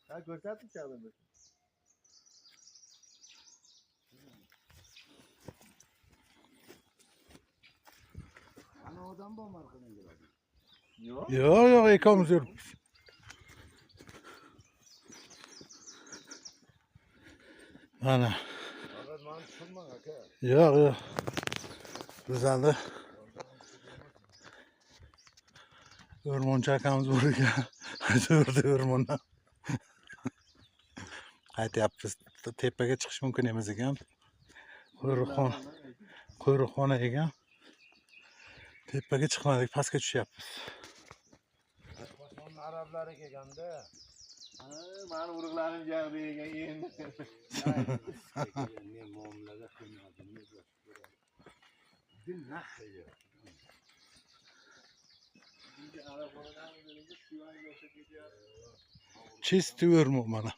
Ha ko'rsatib chiqdim. Ana odam bormi arqadan keladi? Yo'q, ikkovimiz yuribmiz. Mana. Faqat meni tushunmang aka. Yo'q. Biz hali o'rmonchi akamiz bor ekan. Zo'rda o'rmondan. Qaytyapmiz. Tepaga chiqish mumkin emas ekan. Qo'riqxona ekan. Tepaga chiqmadik, pastga tushyapmiz. Boshqonni arablari kelganda. Meni urug'larim jag'da ekan endi. Men muomalaga qilmadim. Din nahya. Чистый o'rmon mana.